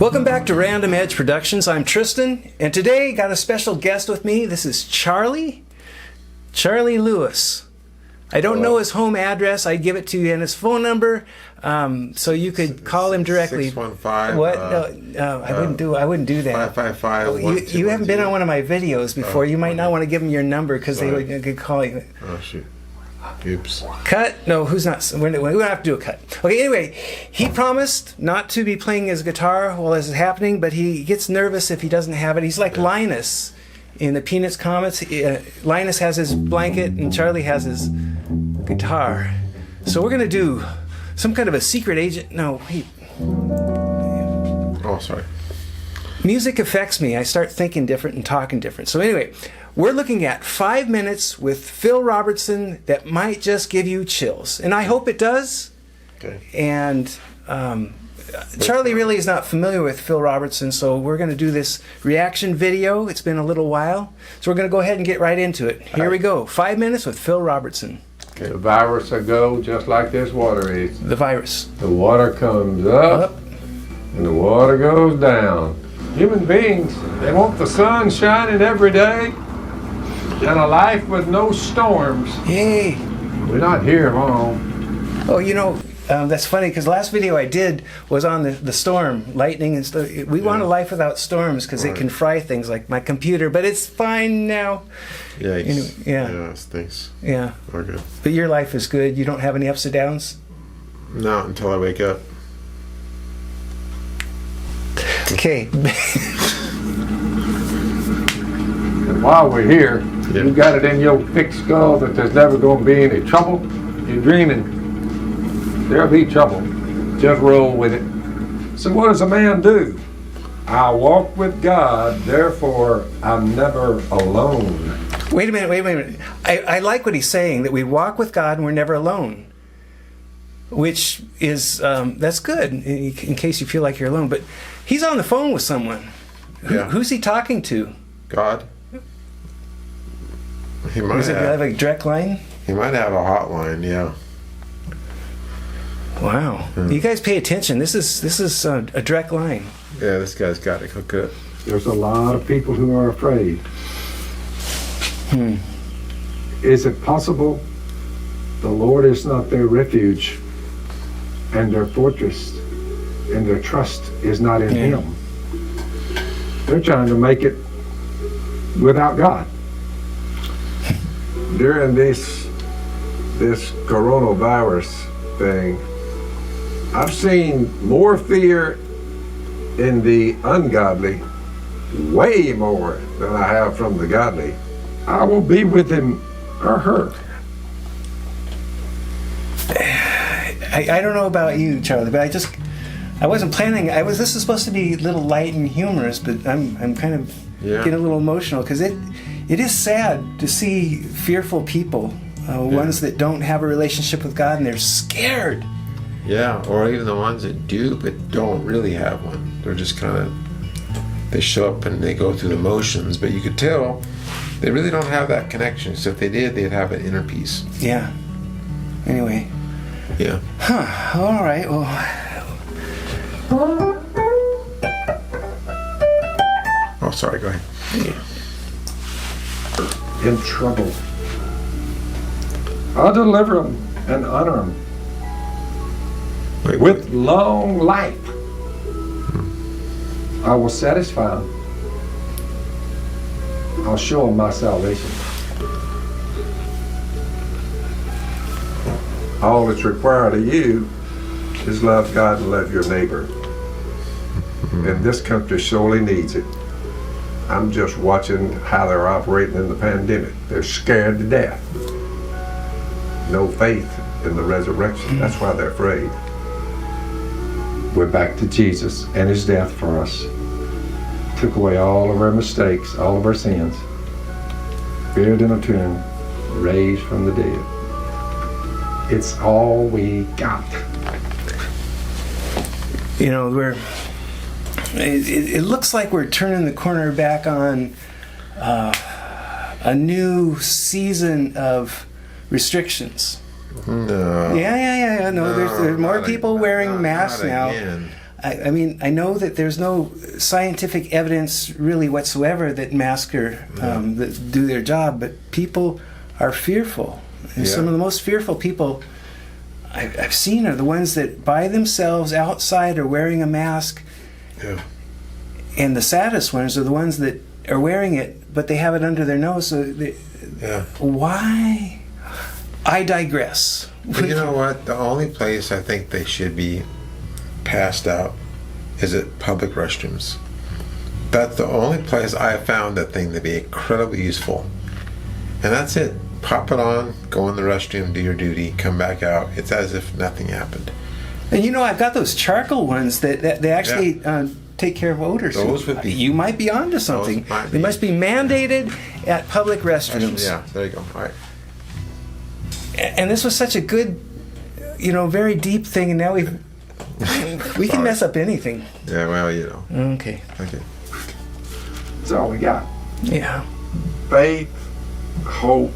Welcome back to Random Edge Productions. I'm Tristan, and today got a special guest with me. This is Charlie Lewis. I don't know his home address. I'd give it to you and his phone number, so you could call him directly. 615. What? No, I wouldn't do. I wouldn't do that. 555. You haven't been on one of my videos before. You might not want to give them your number because they could call you. Oh shoot. Oops. Cut? No, who's not? We don't have to do a cut. Okay, anyway, he promised not to be playing his guitar while this is happening, but he gets nervous if he doesn't have it. He's like Linus in the Peanuts comics. Linus has his blanket and Charlie has his guitar. So we're going to do some kind of a secret agent. No, wait. Oh, sorry. Music affects me. I start thinking different and talking different. So anyway, we're looking at 5 minutes with Phil Robertson that might just give you chills. And I hope it does. Okay. And Charlie really is not familiar with Phil Robertson, so we're going to do this reaction video. It's been a little while. So we're going to go ahead and get right into it. Here we go. 5 minutes with Phil Robertson. Okay. The virus will go just like this water is. The virus. The water comes up and the water goes down. Human beings, they want the sun shining every day and a life with no storms. Yay. We're not here long. Oh, you know, that's funny because the last video I did was on the storm, lightning and stuff. We want a life without storms because it can fry things like my computer, but it's fine now. Yikes. Anyway, Yeah, it stinks. Yeah. We're good. But your life is good. You don't have any ups and downs? Not until I wake up. Okay. And while we're here, you got it in your thick skull that there's never going to be any trouble. You're dreaming. There'll be trouble. Just roll with it. So what does a man do? I walk with God, therefore I'm never alone. Wait a minute. I like what he's saying, that we walk with God and we're never alone. Which is, that's good in case you feel like you're alone. But he's on the phone with someone. Who's he talking to? God. He might Does it have a direct line? He might have a hotline. Yeah. Wow. You guys pay attention. This is a direct line. Yeah, this guy's got it hooked up. There's a lot of people who are afraid. Is it possible the Lord is not their refuge and their fortress and their trust is not in Him? They're trying to make it without God. During this coronavirus thing, I've seen more fear in the ungodly, way more than I have from the godly. I will be with him or her. I don't know about you, Charlie, but I wasn't planning. This is supposed to be a little light and humorous, but I'm kind of getting a little emotional because it is sad to see fearful people, ones that don't have a relationship with God and they're scared. Yeah, or even the ones that do but don't really have one. They're just kind of, they show up and they go through the motions, but you could tell they really don't have that connection. So if they did, they'd have an inner peace. Yeah. Anyway. Yeah. Huh. All right. Well. Oh, sorry. Go ahead. In trouble, I'll deliver him and honor him with long life. I will satisfy him. I'll show him my salvation. All that's required of you is love God and love your neighbor. And this country sorely needs it. I'm just watching how they're operating in the pandemic. They're scared to death. No faith in the resurrection. That's why they're afraid. We're back to Jesus and His death for us. Took away all of our mistakes, all of our sins. Buried in a tomb, raised from the dead. It's all we got. You know, it looks like we're turning the corner back on a new season of restrictions. No. Yeah. No, there's more people wearing masks now. Again. I mean, I know that there's no scientific evidence really whatsoever that masks that do their job, but people are fearful. And some of the most fearful people I've seen are the ones that by themselves outside are wearing a mask. Yeah. And the saddest ones are the ones that are wearing it, but they have it under their nose. So why? I digress. But you know what? The only place I think they should be passed out is at public restrooms. That's the only place I have found that thing to be incredibly useful. And that's it. Pop it on, go in the restroom, do your duty, come back out. It's as if nothing happened. And you know, I've got those charcoal ones that they actually take care of odors. Those would be. You might be onto something. They must be mandated at public restrooms. Yeah, there you go. All right. And this was such a good, very deep thing, and now we can mess up anything. Yeah, well, Okay. That's all we got. Yeah. Faith, hope,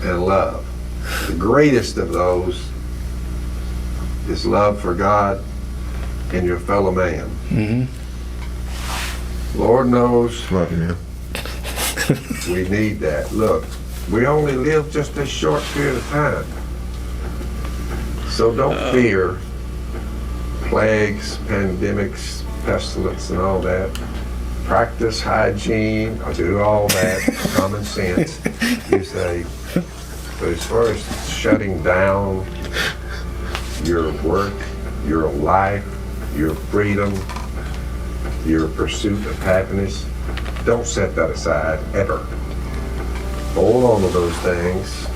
and love. The greatest of those is love for God and your fellow man. Mm-hmm. Lord knows Love you, man. we need that. Look, we only live just a short period of time. So don't fear plagues, pandemics, pestilence, and all that. Practice hygiene, or do all that, common sense, you say. But as far as shutting down your work, your life, your freedom, your pursuit of happiness, don't set that aside ever. Hold on to those things.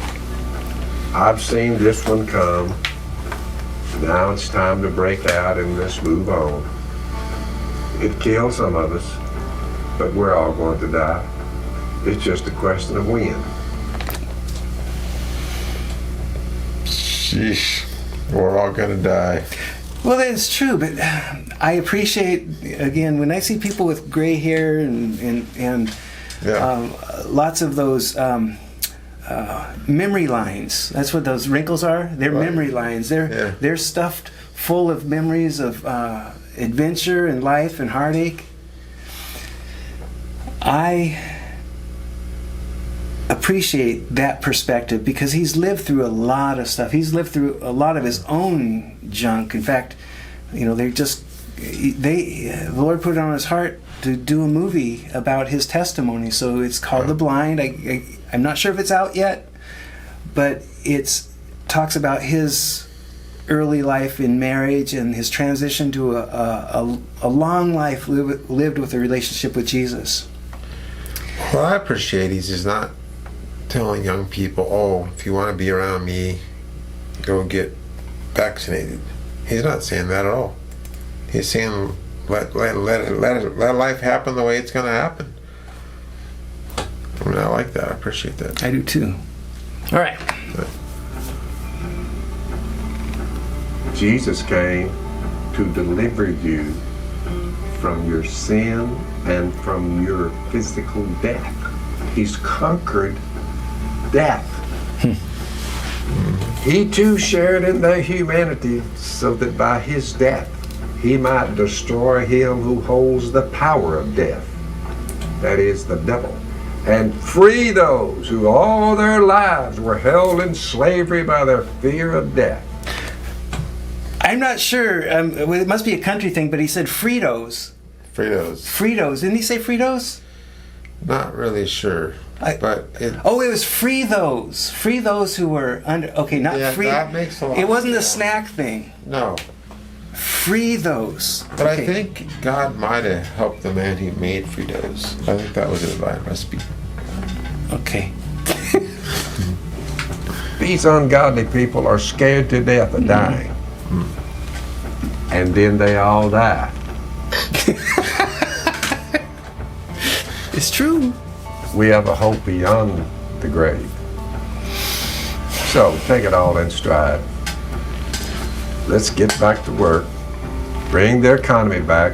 I've seen this one come. Now it's time to break out and let's move on. It killed some of us, but we're all going to die. It's just a question of when. Sheesh. We're all gonna die. Well, that's true, but I appreciate, again, when I see people with gray hair and lots of those memory lines. That's what those wrinkles are. They're memory lines. They're stuffed full of memories of adventure and life and heartache. I appreciate that perspective because he's lived through a lot of stuff. He's lived through a lot of his own junk. In fact, the Lord put it on his heart to do a movie about his testimony. So it's called The Blind. I'm not sure if it's out yet, but it talks about his early life in marriage and his transition to a long life lived with a relationship with Jesus. What I appreciate is he's not telling young people, oh, if you want to be around me, go get vaccinated. He's not saying that at all. He's saying let life happen the way it's going to happen. I mean, I like that. I appreciate that. I do too. All right. Jesus came to deliver you from your sin and from your physical death. He's conquered death. He too shared in their humanity so that by his death he might destroy him who holds the power of death, that is the devil, and free those who all their lives were held in slavery by their fear of death. I'm not sure. It must be a country thing, but he said Fritos. Fritos. Didn't he say Fritos? Not really sure. It was free those. Free those who were under. Okay, not free. That makes a lot. It wasn't a snack thing. No. Free those. But okay. I think God might have helped the man who made Fritos. I think that was a divine recipe. Okay. These ungodly people are scared to death of dying. And then they all die. It's true. We have a hope beyond the grave. So take it all in stride. Let's get back to work. Bring the economy back.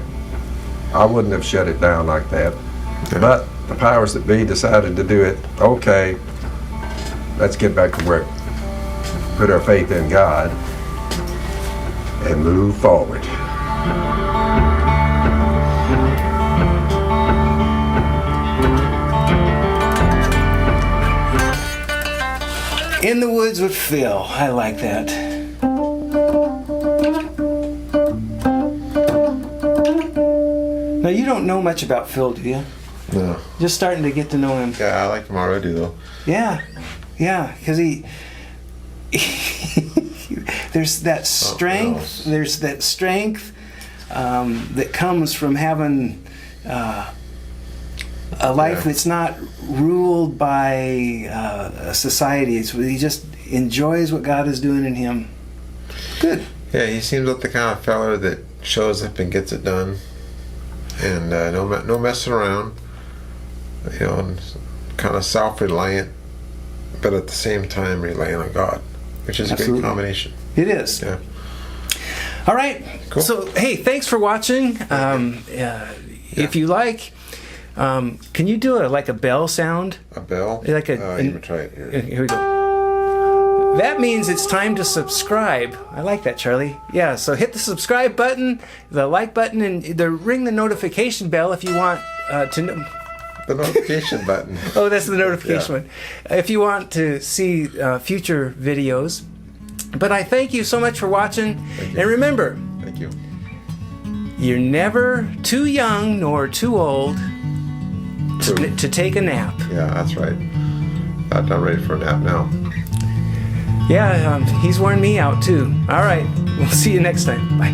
I wouldn't have shut it down like that. Yeah. But the powers that be decided to do it. Okay, let's get back to work. Put our faith in God and move forward. In the Woods with Phil. I like that. Now, you don't know much about Phil, do you? No. Just starting to get to know him. Yeah, I like him already though. Yeah, because he there's that strength. There's that strength that comes from having a life that's not ruled by a society. He just enjoys what God is doing in him. Good. Yeah, he seems like the kind of feller that shows up and gets it done, and no messing around. You know, and kind of self-reliant, but at the same time relying on God, which is Absolutely. a good combination. It is. Yeah. All right. Cool. So, hey, thanks for watching. If you like, can you do like a bell sound? A bell? Like a. You can try it here. Here we go. That means it's time to subscribe. I like that, Charlie. Yeah, so hit the subscribe button, the like button, and ring the notification bell if you want to know. The notification button. Oh, that's the notification Yeah. one. If you want to see future videos. But I thank you so much for watching. Thank you. And remember, Thank you. you're never too young nor too old True. to take a nap. Yeah, that's right. I'm ready for a nap now. Yeah, he's worn me out too. All right, we'll see you next time. Bye.